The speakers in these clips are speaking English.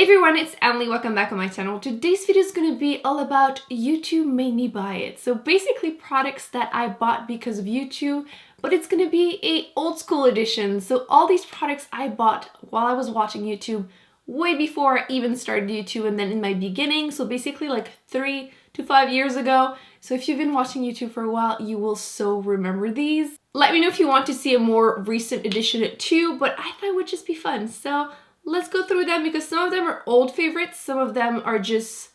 everyone, it's Emily, welcome back on my channel. Today's video is going to be all about YouTube made me buy it. So basically products that I bought because of YouTube, but it's going to be a old school edition. So all these products I bought while I was watching YouTube way before I even started YouTube and then in my beginning. So basically like 3 to 5 years ago. So if you've been watching YouTube for a while, you will so remember these. Let me know if you want to see a more recent edition too, but I thought it would just be fun. So let's go through them because some of them are old favorites, some of them are just,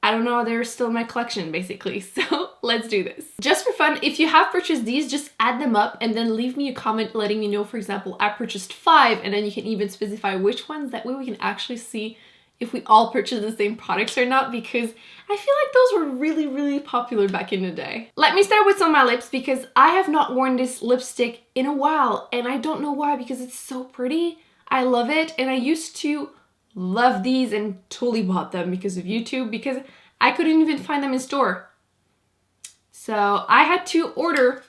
I don't know, they're still in my collection basically. So let's do this. Just for fun, if you have purchased these, just add them up and then leave me a comment letting me know, for example, I purchased 5, and then you can even specify which ones. That way we can actually see if we all purchase the same products or not, because I feel like those were really popular back in the day. Let me start with some of my lips because I have not worn this lipstick in a while and I don't know why, because it's so pretty. I love it, and I used to love these and totally bought them because of YouTube, because I couldn't even find them in store. So I had to order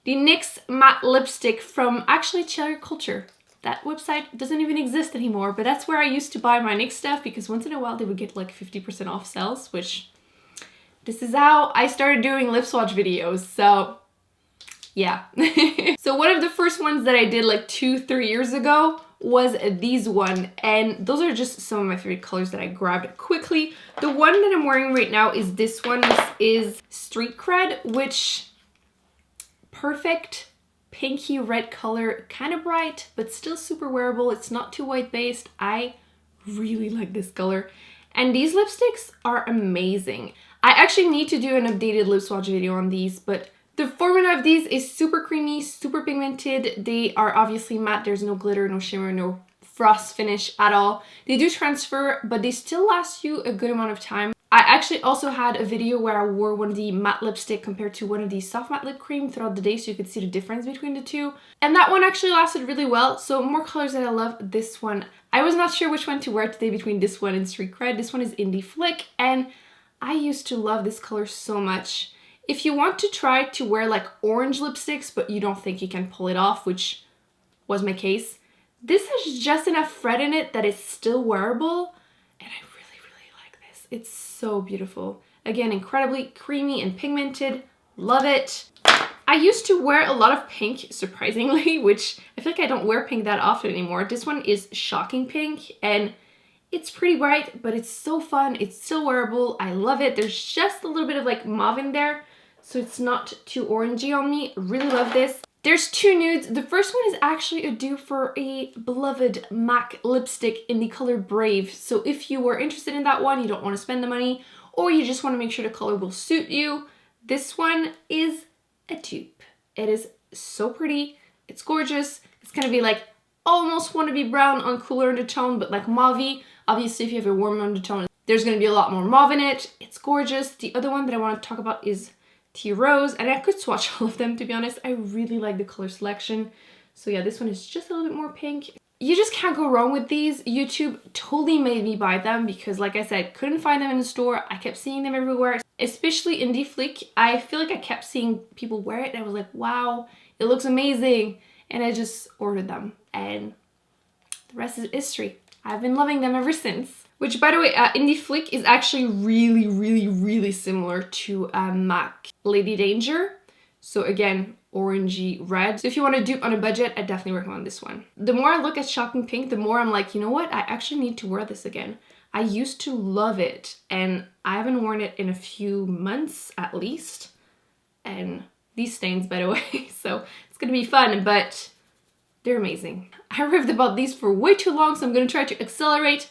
the NYX matte lipstick from actually Cherry Culture. That website doesn't even exist anymore, but that's where I used to buy my NYX stuff, because once in a while they would get like 50% off sales, which this is how I started doing lip swatch videos. So yeah. So one of the first ones that I did like 2-3 years ago was these one, and those are just some of my favorite colors that I grabbed quickly. The one that I'm wearing right now is this one. This is Street Cred, which perfect pinky red color, kind of bright but still super wearable. It's not too white based. I really like this color, and these lipsticks are amazing. I actually need to do an updated lip swatch video on these, but the formula of these is super creamy, super pigmented. They are obviously matte. There's no glitter, no shimmer, no frost finish at all. They do transfer, but they still last you a good amount of time. I actually also had a video where I wore one of the matte lipstick compared to one of the soft matte lip cream throughout the day, so you could see the difference between the two. And that one actually lasted really well. So more colors that I love. This one, I was not sure which one to wear today between this one and Street Cred. This one is Indie Flick, and I used to love this color so much. If you want to try to wear like orange lipsticks, but you don't think you can pull it off, which was my case, this has just enough thread in it that it's still wearable, and I really like this. It's so beautiful. Again, incredibly creamy and pigmented. Love it. I used to wear a lot of pink, surprisingly, which I feel like I don't wear pink that often anymore. This one is Shocking Pink, and it's pretty bright, but it's so fun. It's still wearable. I love it. There's just a little bit of like mauve in there, so it's not too orangey on me. Really love this. There's 2 nudes. The first one is actually a dupe for a beloved MAC lipstick in the color Brave. So if you were interested in that one, you don't want to spend the money, or you just want to make sure the color will suit you, this one is a dupe. It is so pretty. It's gorgeous. It's gonna be like almost wannabe brown on cooler undertone, but like mauve-y. Obviously, if you have a warm undertone, there's gonna be a lot more mauve in it. It's gorgeous. The other one that I want to talk about is Tea Rose, and I could swatch all of them, to be honest. I really like the color selection. So yeah, this one is just a little bit more pink. You just can't go wrong with these. YouTube totally made me buy them because, like I said, couldn't find them in the store. I kept seeing them everywhere, especially Indie Flick. I feel like I kept seeing people wear it and I was like, wow, it looks amazing. And I just ordered them, and the rest is history. I've been loving them ever since. Which, by the way, Indie Flick is actually really similar to MAC Lady Danger. So again, orangey red. So if you want to dupe on a budget, I definitely recommend this one. The more I look at Shocking Pink, the more I'm like, you know what? I actually need to wear this again. I used to love it, and I haven't worn it in a few months at least. And these stains, by the way, so it's gonna be fun, but they're amazing. I raved about these for way too long, so I'm gonna try to accelerate.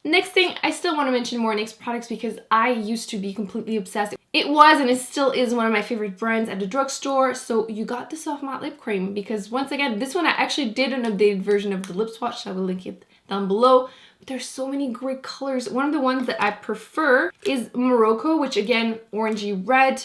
Next thing, I still want to mention more NYX products because I used to be completely obsessed. It was, and it still is, one of my favorite brands at the drugstore. So you got the soft matte lip cream, because once again, this one I actually did an updated version of the lip swatch, so I will link it down below. But there's so many great colors. One of the ones that I prefer is Morocco, which again, orangey red,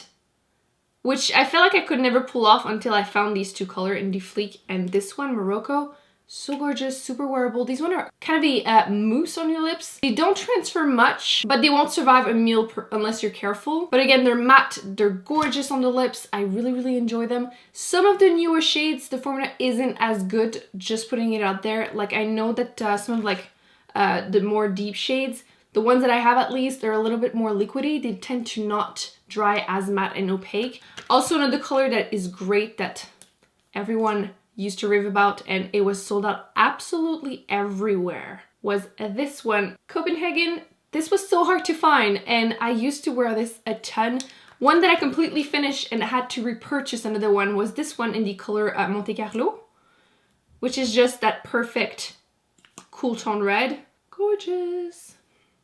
which I feel like I could never pull off until I found these 2 colors, Indie Flick and this one, Morocco. So gorgeous, super wearable. These ones are kind of a mousse on your lips. They don't transfer much, but they won't survive a meal unless you're careful. But again, they're matte, they're gorgeous on the lips. I really enjoy them. Some of the newer shades, the formula isn't as good, just putting it out there. Like, I know that some of like the more deep shades. The ones that I have at least, they're a little bit more liquidy. They tend to not dry as matte and opaque. Also another color that is great that everyone used to rave about and it was sold out absolutely everywhere was this one, Copenhagen. This was so hard to find and I used to wear this a ton. One that I completely finished and had to repurchase another one was this one in the color Monte Carlo, which is just that perfect cool tone red. Gorgeous.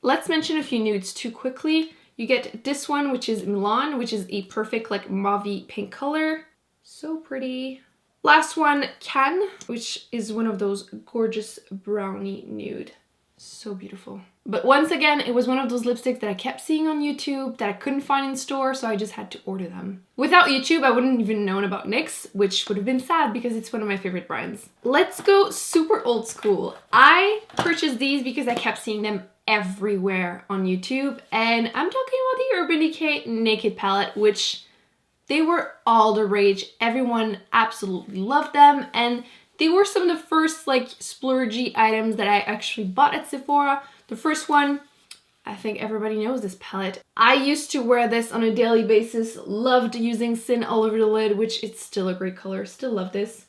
Let's mention a few nudes too quickly. You get this one, which is Milan, which is a perfect like mauve pink color. So pretty. Last one, Can, which is one of those gorgeous brownie nude. So beautiful. But once again, it was one of those lipsticks that I kept seeing on YouTube that I couldn't find in store, so I just had to order them. Without YouTube, I wouldn't even known about NYX, which would have been sad because it's one of my favorite brands. Let's go super old school. I purchased these because I kept seeing them everywhere on YouTube, and I'm talking about the Urban Decay Naked Palette, which they were all the rage. Everyone absolutely loved them, and they were some of the first like splurgy items that I actually bought at Sephora. The first one, I think everybody knows this palette. I used to wear this on a daily basis, loved using Sin all over the lid, which it's still a great color, still love this.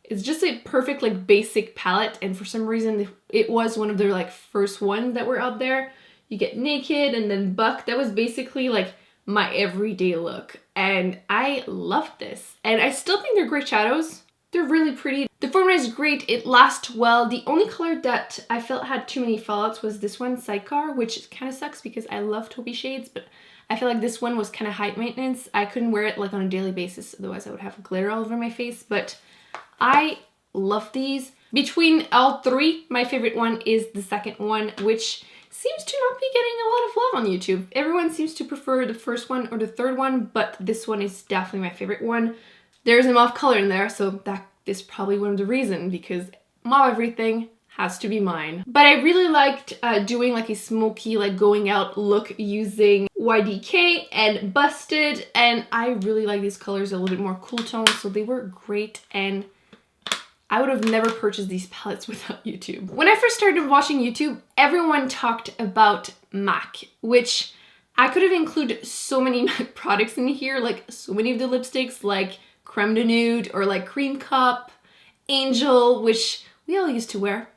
It's just a perfect like basic palette, and for some reason it was one of their like first ones that were out there. You get Naked and then Buck. That was basically like my everyday look, and I loved this. And I still think they're great shadows. They're really pretty. The formula is great, it lasts well. The only color that I felt had too many fallouts was this one, Sidecar, which kind of sucks because I love taupey shades, but I feel like this one was kind of high maintenance. I couldn't wear it like on a daily basis, otherwise I would have glitter all over my face, but I love these. Between all three, my favorite one is the second one, which seems to not be getting a lot of love on YouTube. Everyone seems to prefer the first one or the third one, but this one is definitely my favorite one. There's a mauve color in there, so that is probably one of the reasons, because mauve everything has to be mine. But I really liked doing like a smoky, like going out look using YDK and Busted, and I really like these colors a little bit more cool tone, so they were great, and I would have never purchased these palettes without YouTube. When I first started watching YouTube, everyone talked about MAC, which I could have included so many MAC products in here, like so many of the lipsticks, like Creme de Nude or like Cream Cup, Angel, which we all used to wear.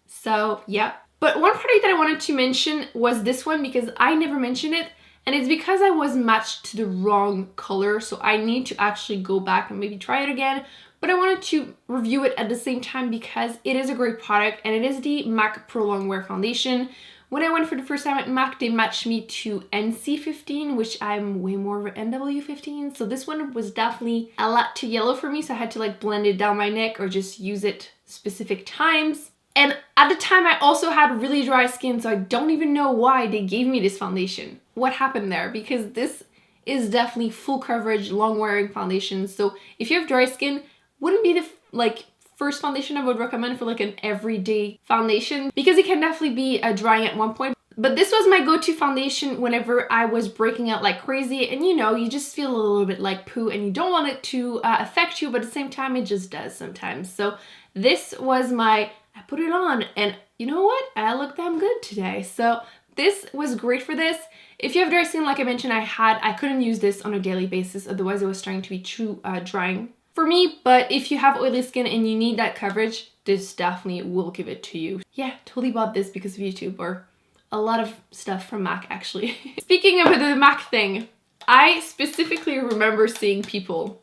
So yeah. But one product that I wanted to mention was this one because I never mentioned it, and it's because I was matched to the wrong color, so I need to actually go back and maybe try it again. But I wanted to review it at the same time because it is a great product, and it is the MAC Pro Longwear Foundation. When I went for the first time at MAC, they matched me to NC15, which I'm way more of an NW15. So this one was definitely a lot too yellow for me, so I had to like blend it down my neck or just use it specific times. And at the time I also had really dry skin, so I don't even know why they gave me this foundation. What happened there? Because this is definitely full coverage, long wearing foundation. So if you have dry skin, wouldn't be the like first foundation I would recommend for like an everyday foundation, because it can definitely be drying at one point. But this was my go-to foundation whenever I was breaking out like crazy, and you know, you just feel a little bit like poo and you don't want it to affect you, but at the same time it just does sometimes. So this was I put it on, and you know what? I look damn good today. So this was great for this. If you have dry skin, like I mentioned, I couldn't use this on a daily basis, otherwise it was starting to be too drying for me. But if you have oily skin and you need that coverage, this definitely will give it to you. Yeah, totally bought this because of YouTube, or a lot of stuff from MAC actually. Speaking of the MAC thing, I specifically remember seeing people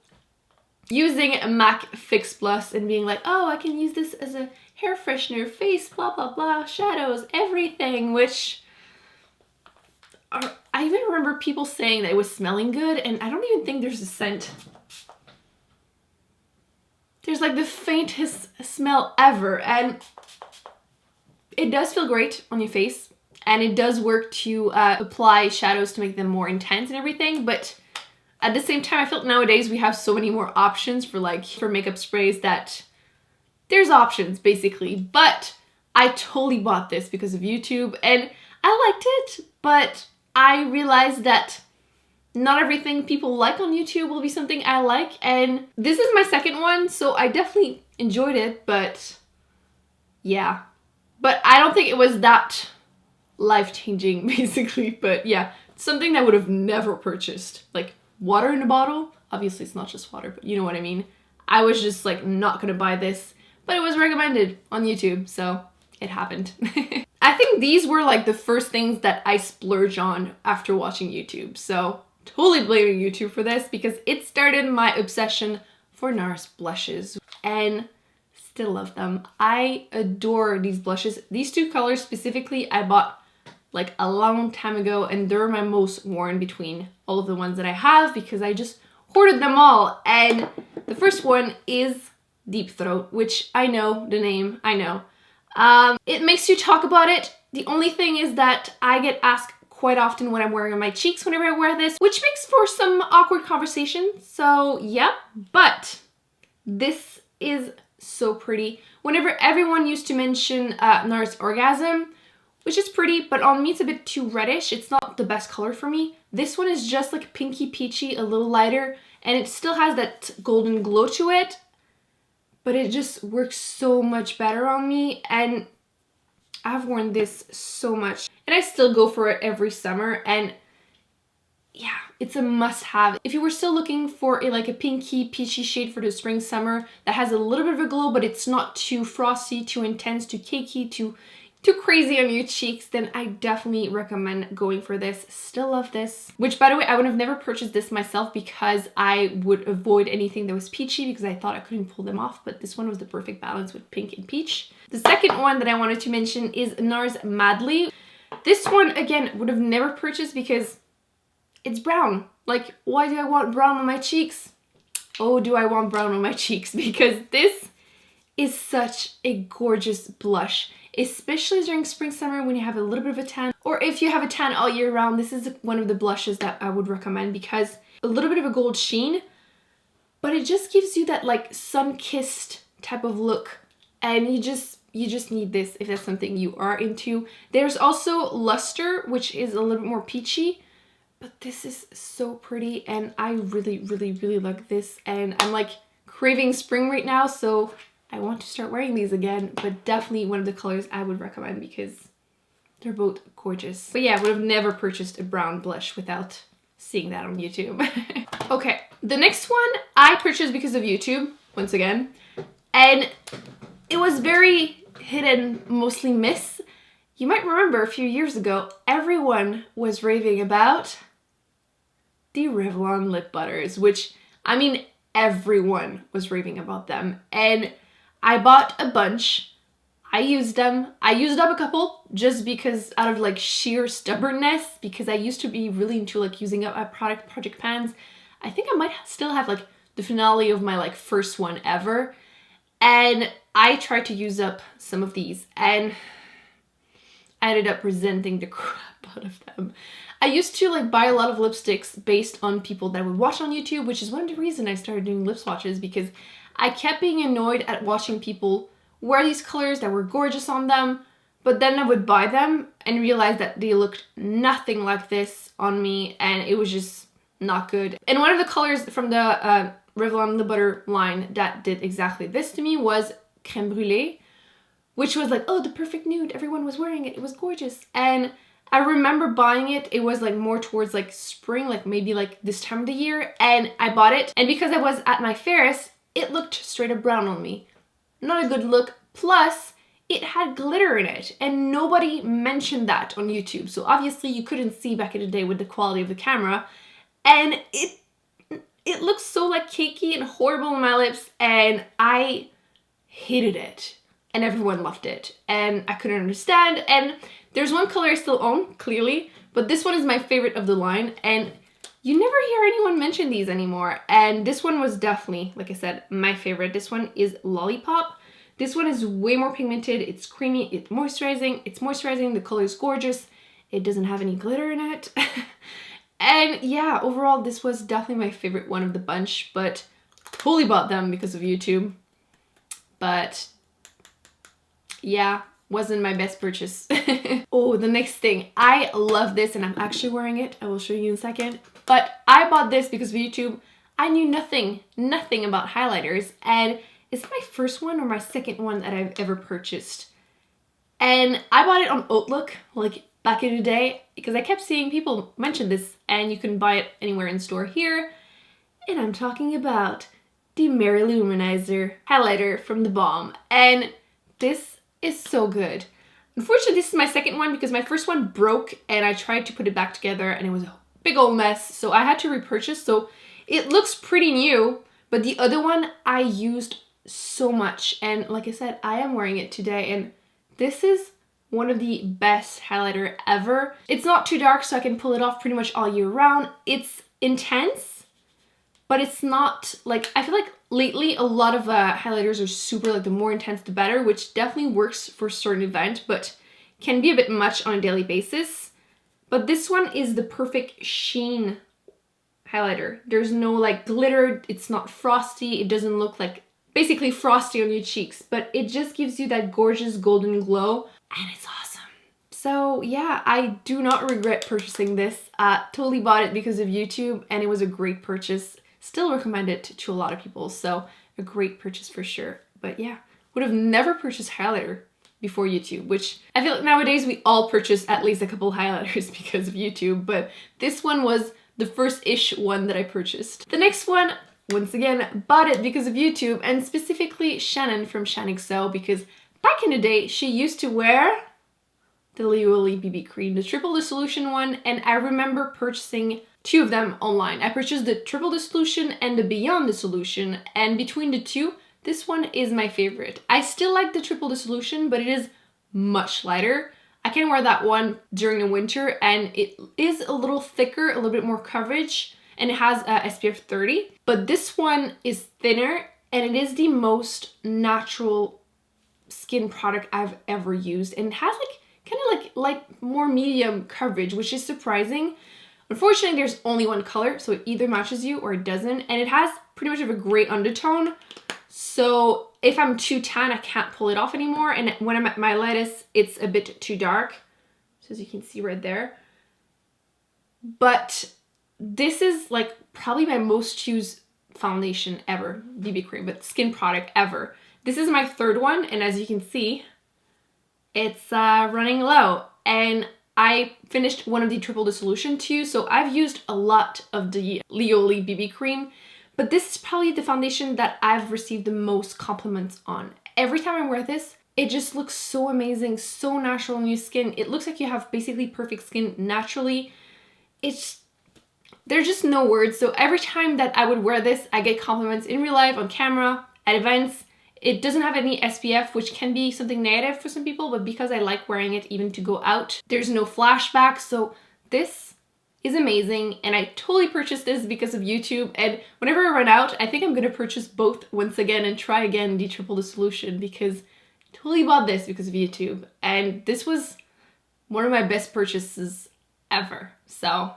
using MAC Fix Plus and being like, oh, I can use this as a hair freshener, face, blah, blah, blah, shadows, everything, which I even remember people saying that it was smelling good, and I don't even think there's a scent. There's like the faintest smell ever, and it does feel great on your face, and it does work to apply shadows to make them more intense and everything, but at the same time, I feel nowadays we have so many more options for makeup sprays that there's options basically. But I totally bought this because of YouTube, and I liked it, but I realized that not everything people like on YouTube will be something I like, and this is my second one, so I definitely enjoyed it, but yeah. but I don't think it was that life-changing basically. But yeah, something that I would have never purchased. Like water in a bottle, obviously it's not just water, but you know what I mean. I was just like not gonna buy this, but it was recommended on YouTube, so it happened. I think these were like the first things that I splurged on after watching YouTube, so totally blaming YouTube for this because it started my obsession for Nars blushes, and still love them. I adore these blushes. These two colors specifically I bought like a long time ago, and they're my most worn between all of the ones that I have because I just hoarded them all. And the first one is Deep Throat, which I know the name, I know. It makes you talk about it. The only thing is that I get asked quite often when I'm wearing on my cheeks whenever I wear this, which makes for some awkward conversation. So yeah, but this is so pretty. Whenever everyone used to mention Nars Orgasm, which is pretty, but on me it's a bit too reddish. It's not the best color for me. This one is just like pinky peachy, a little lighter, and it still has that golden glow to it, but it just works so much better on me, and I've worn this so much, and I still go for it every summer, and yeah, it's a must-have. If you were still looking for like a pinky peachy shade for the spring summer that has a little bit of a glow, but it's not too frosty, too intense, too cakey, too crazy on your cheeks, then I definitely recommend going for this. Still love this. Which, by the way, I would have never purchased this myself because I would avoid anything that was peachy because I thought I couldn't pull them off, but this one was the perfect balance with pink and peach. The second one that I wanted to mention is Nars Madly. This one, again, would have never purchased because it's brown. Like, why do I want brown on my cheeks? Oh, do I want brown on my cheeks? Because this is such a gorgeous blush, especially during spring, summer when you have a little bit of a tan, or if you have a tan all year round. This is one of the blushes that I would recommend because a little bit of a gold sheen, but it just gives you that like sun-kissed type of look, and you just need this if that's something you are into. There's also Luster, which is a little bit more peachy, but this is so pretty, and I really like this, and I'm like craving spring right now, so I want to start wearing these again, but definitely one of the colors I would recommend because they're both gorgeous. But yeah, I would have never purchased a brown blush without seeing that on YouTube. Okay, the next one I purchased because of YouTube, once again, and it was very hit and mostly miss. You might remember a few years ago, everyone was raving about the Revlon lip butters, which, I mean, everyone was raving about them, and I bought a bunch. I used them. I used up a couple just because out of like sheer stubbornness, because I used to be really into like using up my project pans. I think I might still have like the finale of my like first one ever, and I tried to use up some of these and I ended up resenting the crap out of them. I used to like buy a lot of lipsticks based on people that I would watch on YouTube, which is one of the reasons I started doing lip swatches, because I kept being annoyed at watching people wear these colors that were gorgeous on them, but then I would buy them and realize that they looked nothing like this on me, and it was just not good. And one of the colors from the Revlon lip butter line that did exactly this to me was Crème Brûlée, which was like, oh, the perfect nude, everyone was wearing it, it was gorgeous. And I remember buying it, it was like more towards like spring, like maybe like this time of the year, and I bought it, and because I was at my fairest, it looked straight up brown on me. Not a good look, plus it had glitter in it, and nobody mentioned that on YouTube, so obviously you couldn't see back in the day with the quality of the camera, and it looks so like cakey and horrible on my lips, and I hated it, and everyone loved it, and I couldn't understand. And there's one color I still own, clearly, but this one is my favorite of the line, and you never hear anyone mention these anymore, and this one was definitely, like I said, my favorite. This one is Lollipop. This one is way more pigmented, it's creamy, it's moisturizing, the color is gorgeous, it doesn't have any glitter in it. And yeah, overall this was definitely my favorite one of the bunch, but totally bought them because of YouTube. But yeah, wasn't my best purchase. Oh, the next thing, I love this, and I'm actually wearing it, I will show you in a second. But I bought this because of YouTube. I knew nothing about highlighters, and it's my first one or my second one that I've ever purchased. And I bought it on Outlook, like back in the day, because I kept seeing people mention this, and you can buy it anywhere in store here. And I'm talking about the Mary Lou Manizer highlighter from the Balm. And this is so good. Unfortunately, this is my second one because my first one broke and I tried to put it back together and it was a big old mess. So I had to repurchase. So it looks pretty new, but the other one I used so much. And like I said, I am wearing it today and this is one of the best highlighter ever. It's not too dark, so I can pull it off pretty much all year round. It's intense, but it's not like, I feel like lately a lot of highlighters are super like the more intense the better, which definitely works for a certain event, but can be a bit much on a daily basis. But this one is the perfect sheen highlighter. There's no like glitter, it's not frosty, it doesn't look like basically frosty on your cheeks, but it just gives you that gorgeous golden glow and it's awesome. So yeah, I do not regret purchasing this. Totally bought it because of YouTube and it was a great purchase. Still recommend it to a lot of people, so a great purchase for sure. But yeah, would have never purchased highlighter before YouTube, which I feel like nowadays we all purchase at least a couple highlighters because of YouTube, but this one was the first-ish one that I purchased. The next one, once again, bought it because of YouTube, and specifically Shannon from ShanXO, because back in the day, she used to wear the Lioli BB cream, the triple dissolution one, and I remember purchasing two of them online. I purchased the triple dissolution and the beyond dissolution, and between the two, this one is my favorite. I still like the triple dissolution, but it is much lighter. I can wear that one during the winter, and it is a little thicker, a little bit more coverage, and it has SPF 30. But this one is thinner, and it is the most natural skin product I've ever used, and it has like kind of like more medium coverage, which is surprising. Unfortunately, there's only one color, so it either matches you or it doesn't, and it has pretty much of a gray undertone. So if I'm too tan, I can't pull it off anymore, and when I'm at my lightest, it's a bit too dark, so as you can see right there. But this is like probably my most used foundation ever, BB cream, but skin product ever. This is my third one, and as you can see, it's running low, and I finished one of the triple dissolution too, so I've used a lot of the Lioli BB cream, but this is probably the foundation that I've received the most compliments on. Every time I wear this, it just looks so amazing, so natural on your skin. It looks like you have basically perfect skin naturally. There's just no words. So every time that I would wear this, I get compliments in real life, on camera, at events. It doesn't have any SPF, which can be something negative for some people, but because I like wearing it even to go out, there's no flashback. So this is amazing, and I totally purchased this because of YouTube, and whenever I run out, I think I'm gonna purchase both once again and try again the triple dissolution, because I totally bought this because of YouTube, and this was one of my best purchases ever. So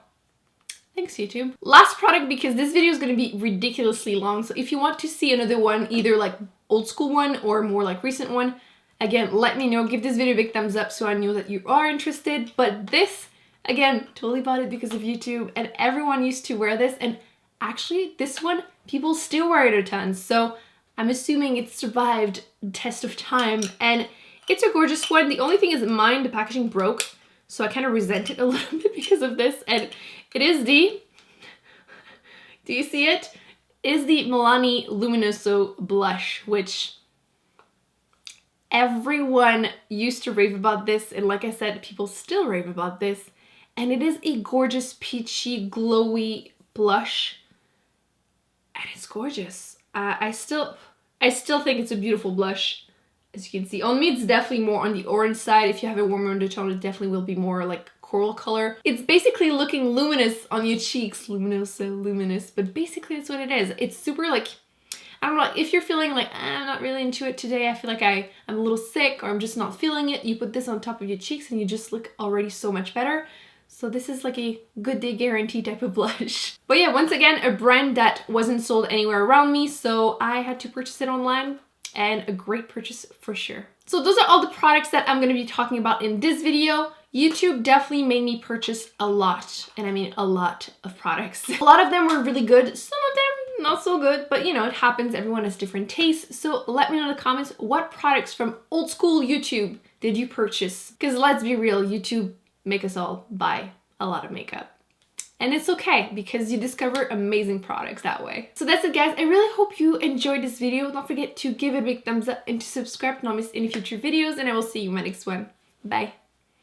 thanks, YouTube. Last product, because this video is gonna be ridiculously long, so if you want to see another one, either like old school one or more like recent one, again, let me know. Give this video a big thumbs up so I know that you are interested. But this, again, totally bought it because of YouTube, and everyone used to wear this, and actually this one, people still wear it a ton, so I'm assuming it survived the test of time, and it's a gorgeous one. The only thing is mine, the packaging broke, so I kind of resent it a little bit because of this, and it is the, do you see it? Is the Milani Luminoso blush, which everyone used to rave about this, and like I said, people still rave about this, and it is a gorgeous peachy glowy blush, and it's gorgeous. I still think it's a beautiful blush. As you can see, on me it's definitely more on the orange side. If you have a warmer undertone, it definitely will be more like coral color. It's basically looking luminous on your cheeks. Luminoso, luminous, but basically that's what it is. It's super like, I don't know, if you're feeling like, I'm not really into it today, I feel like I'm a little sick or I'm just not feeling it, you put this on top of your cheeks and you just look already so much better. So this is like a good day guarantee type of blush. But yeah, once again, a brand that wasn't sold anywhere around me, so I had to purchase it online, and a great purchase for sure. So those are all the products that I'm going to be talking about in this video. YouTube definitely made me purchase a lot, and I mean a lot of products. A lot of them were really good, some of them not so good, but you know, it happens, everyone has different tastes. So let me know in the comments what products from old school YouTube did you purchase? Because let's be real, YouTube make us all buy a lot of makeup. And it's okay, because you discover amazing products that way. So that's it, guys. I really hope you enjoyed this video. Don't forget to give it a big thumbs up and to subscribe to not miss any future videos, and I will see you in my next one. Bye.